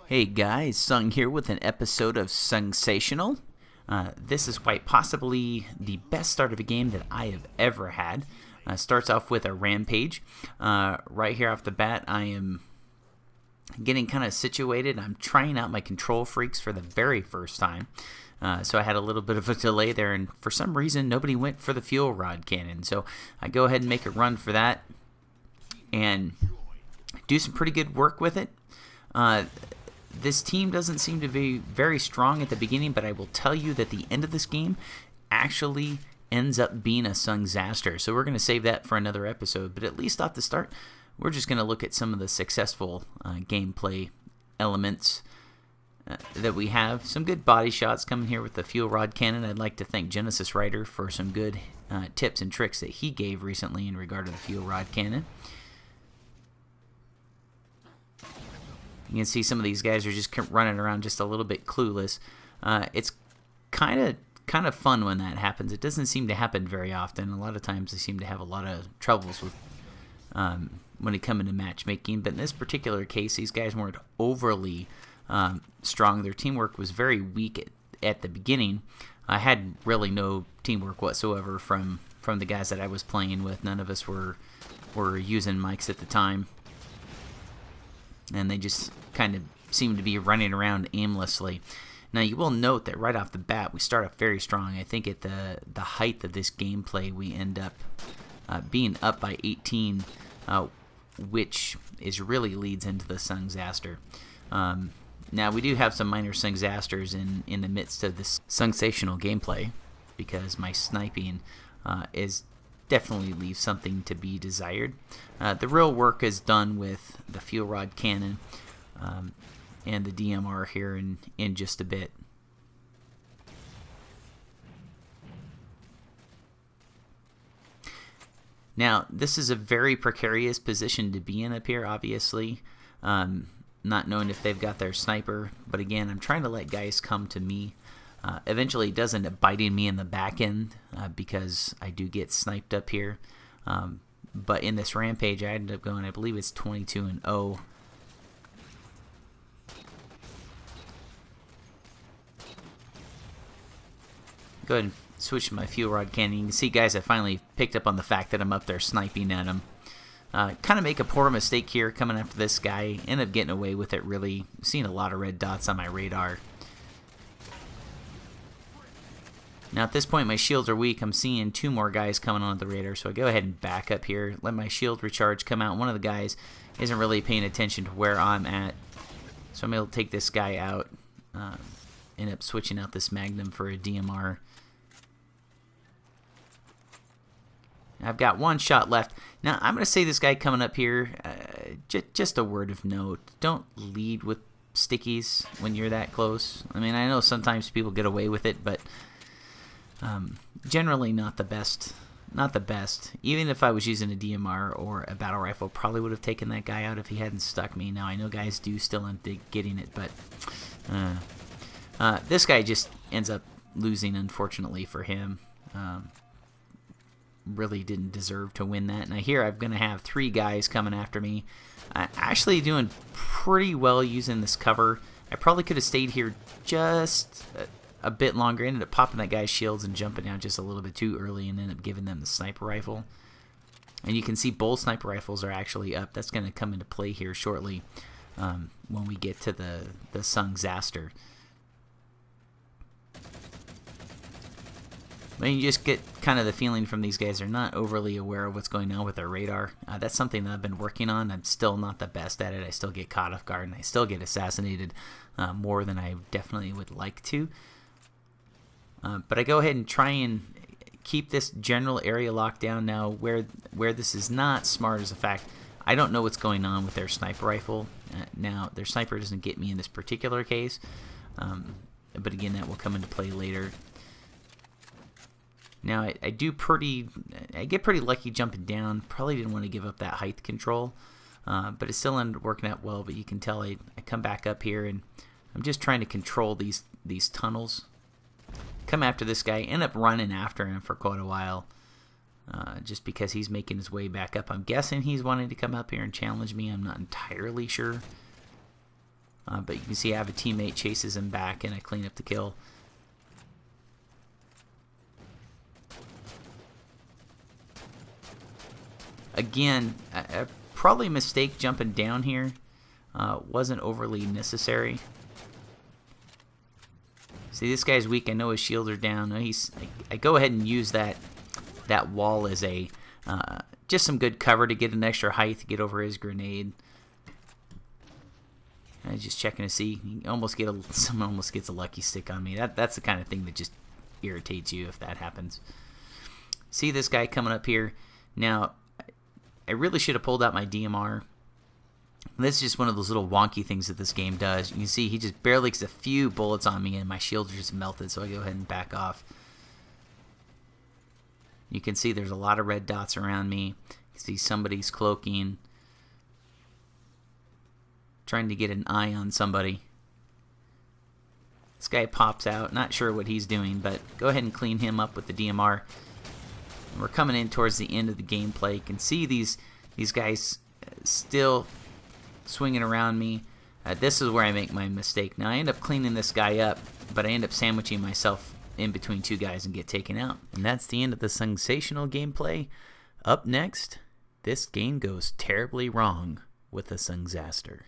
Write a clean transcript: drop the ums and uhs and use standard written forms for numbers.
Hey guys, Sung here with an episode of SungSational. This is quite possibly the best start of a game that I have ever had. Starts off with a Rampage. Right here off the bat, I am getting kind of situated. I'm trying out my Kontrol Freeks for the very first time. So I had a little bit of a delay there, and for some reason nobody went for the fuel rod cannon. So I go ahead and make a run for that and do some pretty good work with it. This team doesn't seem to be very strong at the beginning, but I will tell you that the end of this game actually ends up being a SungSational. So we're going to save that for another episode, but at least off the start, we're just going to look at some of the successful gameplay elements that we have. Some good body shots coming here with the fuel rod cannon. I'd like to thank Genesis Writer for some good tips and tricks that he gave recently in regard to the fuel rod cannon. You can see some of these guys are just running around just a little bit clueless. It's kind of fun when that happens. It doesn't seem to happen very often. A lot of times they seem to have a lot of troubles with when it comes into matchmaking. But in this particular case, these guys weren't overly strong. Their teamwork was very weak at the beginning. I had really no teamwork whatsoever from the guys that I was playing with. None of us were using mics at the time. And they just kind of seem to be running around aimlessly. Now, you will note that right off the bat, we start off very strong. I think at the height of this gameplay, we end up being up by 18, which really leads into the SungSational. Now, we do have some minor SungSationals in the midst of this SungSational gameplay, because my sniping is definitely leaves something to be desired. The real work is done with the fuel rod cannon and the DMR here in just a bit. Now, this is a very precarious position to be in up here, obviously. Not knowing if they've got their sniper, but again, I'm trying to let guys come to me. Eventually it does end up biting me in the back end because I do get sniped up here. But in this Rampage, I ended up going, I believe it's 22-0. Go ahead and switch to my fuel rod cannon. You can see, guys, I finally picked up on the fact that I'm up there sniping at him. Kind of make a poor mistake here coming after this guy. End up getting away with it, really. Seeing a lot of red dots on my radar. Now, at this point, my shields are weak. I'm seeing two more guys coming onto the radar, so I go ahead and back up here, let my shield recharge, come out. One of the guys isn't really paying attention to where I'm at, so I'm able to take this guy out. End up switching out this Magnum for a DMR. I've got one shot left. Now, I'm going to say this guy coming up here, just a word of note, don't lead with stickies when you're that close. I mean, I know sometimes people get away with it, but generally not the best. Not the best. Even if I was using a DMR or a battle rifle, probably would have taken that guy out if he hadn't stuck me. Now, I know guys do still end up getting it, but this guy just ends up losing, unfortunately for him. Really didn't deserve to win that. Now here I'm going to have three guys coming after me. Actually doing pretty well using this cover. I probably could have stayed here just a bit longer. Ended up popping that guy's shields and jumping down just a little bit too early, and ended up giving them the sniper rifle. And you can see both sniper rifles are actually up. That's going to come into play here shortly when we get to the SungSational. But you just get kind of the feeling from these guys, they're not overly aware of what's going on with their radar. That's something that I've been working on. I'm still not the best at it. I still get caught off guard, and I still get assassinated more than I definitely would like to. But I go ahead and try and keep this general area locked down. Now, where this is not smart is the fact I don't know what's going on with their sniper rifle. Now, their sniper doesn't get me in this particular case. But again, that will come into play later. Now, I get pretty lucky jumping down. Probably didn't want to give up that height control, but it still ended up working out well. But you can tell I come back up here, and I'm just trying to control these tunnels. Come after this guy, end up running after him for quite a while. just because he's making his way back up. I'm guessing he's wanting to come up here and challenge me. I'm not entirely sure. But you can see I have a teammate chases him back, and I clean up the kill. Again, probably a mistake jumping down here. Wasn't overly necessary. See, this guy's weak. I know his shields are down. I go ahead and use that wall as a just some good cover to get an extra height to get over his grenade. I'm just checking to see. Someone almost gets a lucky stick on me. That's the kind of thing that just irritates you if that happens. See this guy coming up here. Now, I really should have pulled out my DMR. This is just one of those little wonky things that this game does. You can see he just barely gets a few bullets on me and my shields are just melted, so I go ahead and back off. You can see there's a lot of red dots around me. You can see somebody's cloaking, trying to get an eye on somebody. This guy pops out, not sure what he's doing, but go ahead and clean him up with the DMR. And we're coming in towards the end of the gameplay. You can see these guys still swinging around me. This is where I make my mistake. Now I end up cleaning this guy up, but I end up sandwiching myself in between two guys and get taken out. And that's the end of the SungSational gameplay. Up next, this game goes terribly wrong with the Sungsaster.